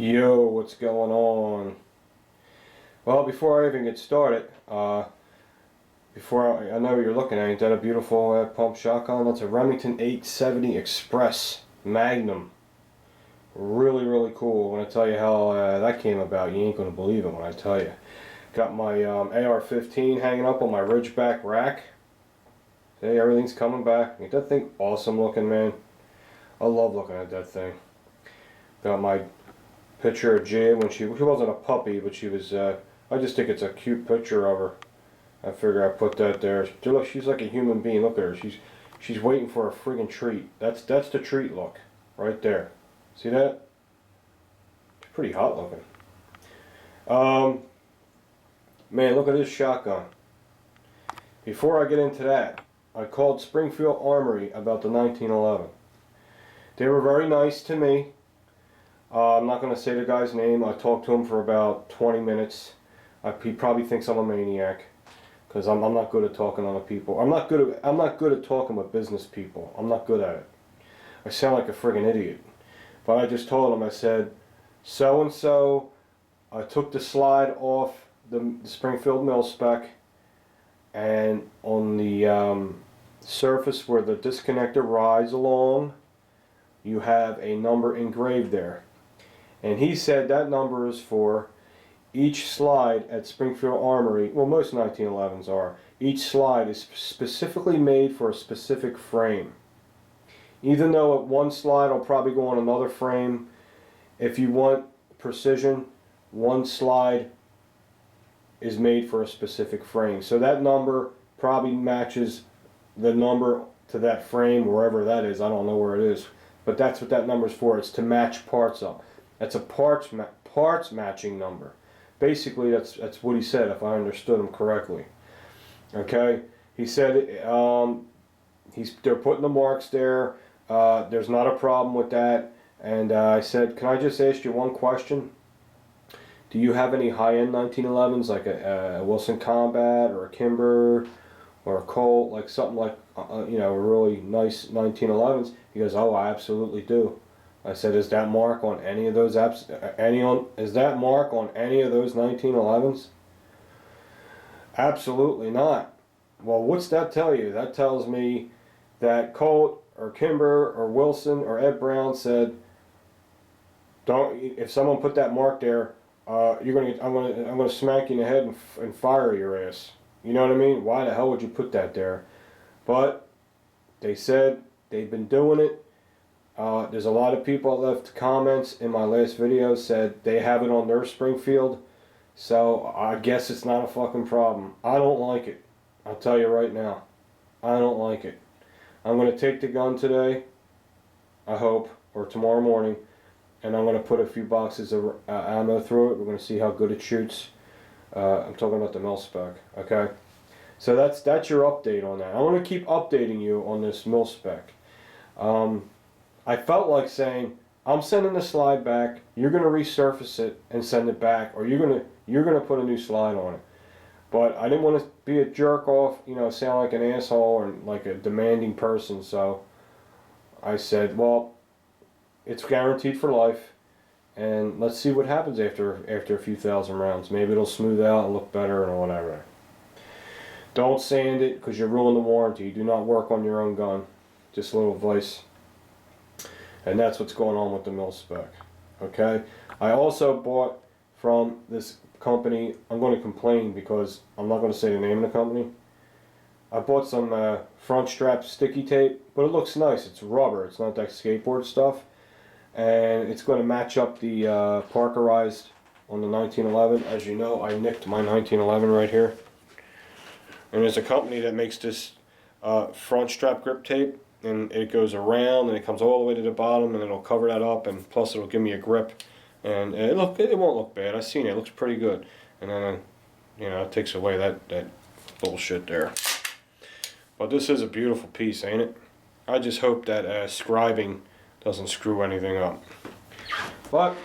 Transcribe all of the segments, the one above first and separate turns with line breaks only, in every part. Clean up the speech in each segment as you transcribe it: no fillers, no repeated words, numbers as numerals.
Yo, what's going on? Well, before I even get started, I know what you're looking at. Ain't that a beautiful pump shotgun? That's a Remington 870 Express Magnum. Really, really cool. When I tell you how that came about, you ain't gonna believe it when I tell you. Got my AR-15 hanging up on my Ridgeback rack. Hey, everything's coming back. Ain't that thing awesome looking, man? I love looking at that thing. Got my picture of Jade when she wasn't a puppy, but she was, I just think it's a cute picture of her. I figure I put that there. Look, she's like a human being. Look at her. She's waiting for a friggin' treat. That's the treat look. Right there. See that? It's pretty hot looking. Man, look at this shotgun. Before I get into that, I called Springfield Armory about the 1911. They were very nice to me. I'm not going to say the guy's name. I talked to him for about 20 minutes. He probably thinks I'm a maniac because I'm not good at talking to other people. I'm not good at talking with business people. I'm not good at it. I sound like a friggin' idiot. But I just told him, I said, so and so. I took the slide off the Springfield mil spec, and on the surface where the disconnector rides along, you have a number engraved there. And he said that number is for each slide at Springfield Armory. Well, most 1911s are. Each slide is specifically made for a specific frame. Even though one slide will probably go on another frame, if you want precision, one slide is made for a specific frame. So that number probably matches the number to that frame, wherever that is. I don't know where it is. But that's what that number is for. It's to match parts up. That's a parts matching number. Basically, that's what he said, if I understood him correctly. Okay, he said they're putting the marks there. There's not a problem with that. And I said, can I just ask you one question? Do you have any high-end 1911s, like a Wilson Combat or a Kimber or a Colt, like something like really nice 1911s? He goes, oh, I absolutely do. I said, is that mark on any of those is that mark on any of those 1911s? Absolutely not. Well, what's that tell you? That tells me that Colt or Kimber or Wilson or Ed Brown said, if someone put that mark there, I'm gonna smack you in the head and fire your ass. You know what I mean? Why the hell would you put that there? But they said they've been doing it. There's a lot of people that left comments in my last video said they have it on their Springfield, so I guess it's not a fucking problem. I don't like it. I'll tell you right now. I don't like it. I'm going to take the gun today, I hope, or tomorrow morning, and I'm going to put a few boxes of ammo through it. We're going to see how good it shoots. I'm talking about the mil spec, okay? So that's your update on that. I want to keep updating you on this mil spec. I felt like saying, I'm sending the slide back, you're going to resurface it and send it back, or you're going to put a new slide on it. But I didn't want to be a jerk off, sound like an asshole or like a demanding person, so I said, well, it's guaranteed for life, and let's see what happens after a few thousand rounds. Maybe it'll smooth out and look better or whatever. Don't sand it because you ruin the warranty. Do not work on your own gun. Just a little advice. And that's what's going on with the mil spec. Okay? I also bought from this company, I'm going to complain because I'm not going to say the name of the company. I bought some front strap sticky tape, but it looks nice. It's rubber. It's not that skateboard stuff. And it's going to match up the Parkerized on the 1911. As you know, I nicked my 1911 right here. And there's a company that makes this front strap grip tape. And it goes around and it comes all the way to the bottom, and it'll cover that up, and plus it'll give me a grip, and it won't look bad. I've seen it. It looks pretty good. And then it takes away that bullshit there. But this is a beautiful piece, ain't it? I just hope that scribing doesn't screw anything up. But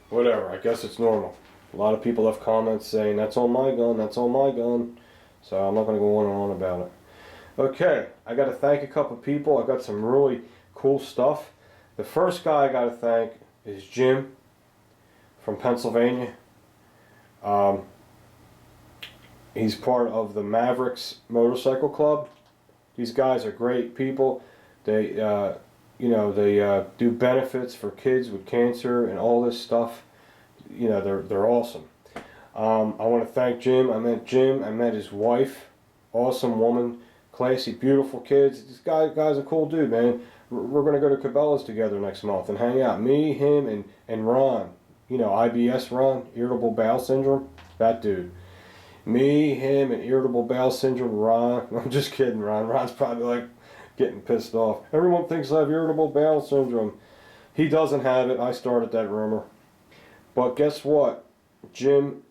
whatever, I guess it's normal. A lot of people have comments saying that's on my gun, that's on my gun. So I'm not going to go on and on about it. Okay, I got to thank a couple people. I got some really cool stuff. The first guy I got to thank is Jim from Pennsylvania. He's part of the Mavericks Motorcycle Club. These guys are great people. They, they do benefits for kids with cancer and all this stuff. You know, they're awesome. I want to thank Jim. I met Jim. I met his wife. Awesome woman. Classy, beautiful kids. This guy's a cool dude, man. We're going to go to Cabela's together next month and hang out. Me, him, and Ron. You know, IBS Ron, irritable bowel syndrome. That dude. Me, him, and irritable bowel syndrome, Ron. I'm just kidding, Ron. Ron's probably like getting pissed off. Everyone thinks I have irritable bowel syndrome. He doesn't have it. I started that rumor. But guess what? Jim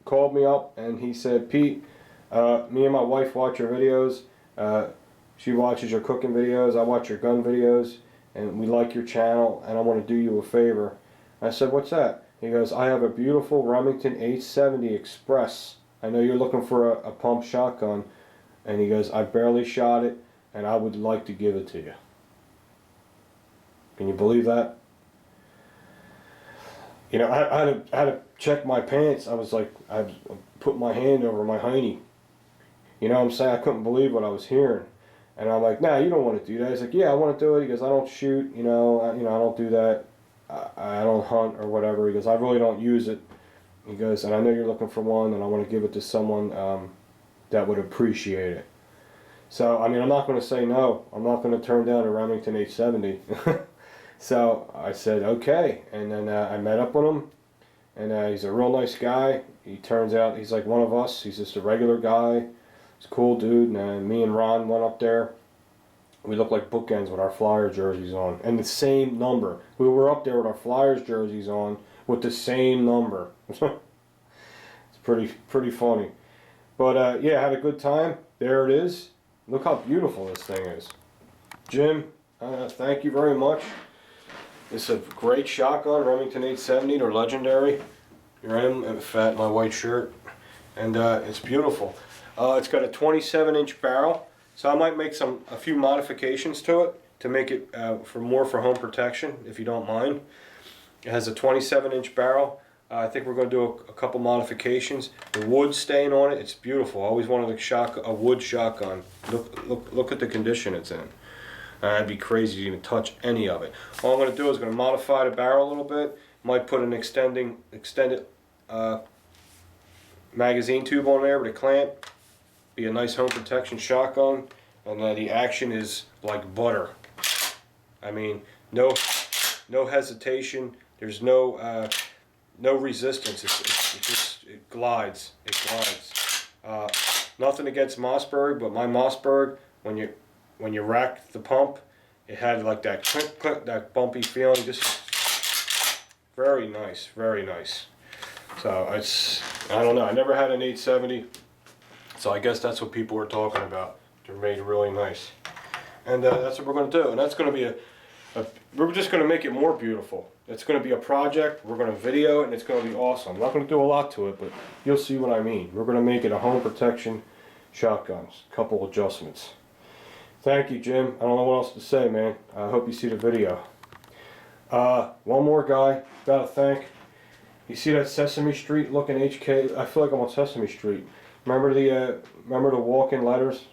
called me up and he said, Pete, me and my wife watch your videos. She watches your cooking videos. I watch your gun videos. And we like your channel. And I want to do you a favor. I said, what's that? He goes, I have a beautiful Remington 870 Express. I know you're looking for a pump shotgun. And he goes, I barely shot it. And I would like to give it to you. Can you believe that? You know, I had to check my pants. I was like, I put my hand over my hiney. You know what I'm saying? I couldn't believe what I was hearing. And I'm like, nah, you don't want to do that. He's like, yeah, I want to do it. He goes, I don't shoot, I don't do that. I don't hunt or whatever. He goes, I really don't use it. He goes, and I know you're looking for one, and I want to give it to someone that would appreciate it. So, I mean, I'm not going to say no. I'm not going to turn down a Remington 870. So I said, okay. And then I met up with him. And he's a real nice guy. He turns out he's like one of us. He's just a regular guy. He's a cool dude. And me and Ron went up there. We looked like bookends with our Flyers jerseys on. And the same number. We were up there with our Flyers jerseys on with the same number. It's pretty funny. But yeah, I had a good time. There it is. Look how beautiful this thing is. Jim, thank you very much. It's a great shotgun, Remington 870. They're legendary. Here I am, I'm fat in my white shirt. And it's beautiful. It's got a 27-inch barrel. So I might make a few modifications to it to make it for home protection, if you don't mind. It has a 27-inch barrel. I think we're going to do a couple modifications. The wood stain on it, it's beautiful. I always wanted a wood shotgun. Look at the condition it's in. It'd be crazy to even touch any of it. All I'm going to do is going to modify the barrel a little bit. Might put an extended magazine tube on there with a clamp. Be a nice home protection shotgun. And the action is like butter. I mean, no hesitation. There's no resistance. It glides. It glides. Nothing against Mossberg, but my Mossberg, when you rack the pump, it had like that clink clink, that bumpy feeling. Just very nice, very nice. So I don't know. I never had an 870, so I guess that's what people were talking about. They're made really nice, and that's what we're going to do. And that's going to be we're just going to make it more beautiful. It's going to be a project. We're going to video it, and it's going to be awesome. I'm not going to do a lot to it, but you'll see what I mean. We're going to make it a home protection shotgun. A couple adjustments. Thank you, Jim. I don't know what else to say, man. I hope you see the video. One more guy. Gotta thank. You see that Sesame Street looking HK? I feel like I'm on Sesame Street. Remember the walk-in letters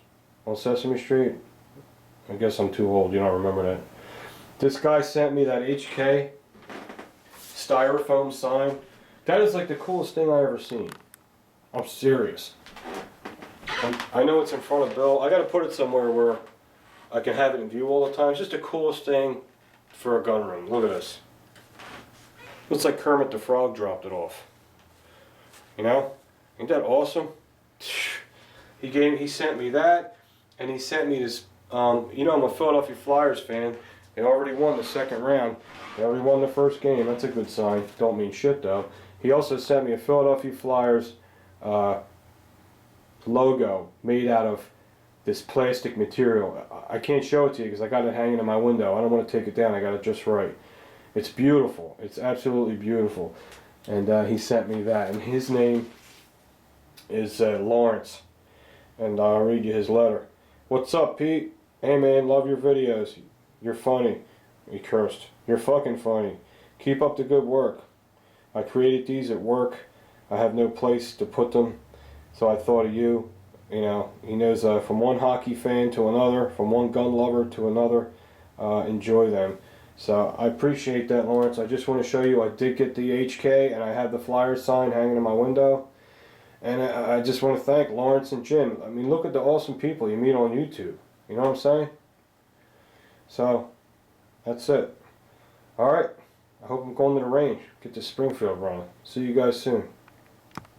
on Sesame Street? I guess I'm too old. You don't remember that. This guy sent me that HK styrofoam sign. That is like the coolest thing I ever seen. I'm serious. I know it's in front of Bill. I gotta put it somewhere where I can have it in view all the time. It's just the coolest thing for a gun room. Look at this. Looks like Kermit the Frog dropped it off. You know? Ain't that awesome? He sent me that, and he sent me this, you know, I'm a Philadelphia Flyers fan. They already won the second round. They already won the first game. That's a good sign. Don't mean shit, though. He also sent me a Philadelphia Flyers logo made out of this plastic material. I can't show it to you because I got it hanging in my window. I don't want to take it down. I got it just right. It's beautiful. It's absolutely beautiful. And he sent me that. And his name is Lawrence. And I'll read you his letter. What's up, Pete? Hey, man, love your videos. You're funny. He cursed. You're fucking funny. keep up the good work. I created these at work. I have no place to put them, so I thought of you. You know, he knows from one hockey fan to another, from one gun lover to another, enjoy them. So I appreciate that, Lawrence. I just want to show you I did get the HK, and I have the flyer sign hanging in my window. And I just want to thank Lawrence and Jim. I mean, look at the awesome people you meet on YouTube. You know what I'm saying? So, that's it. Alright. I hope I'm going to the range. Get to Springfield running. See you guys soon.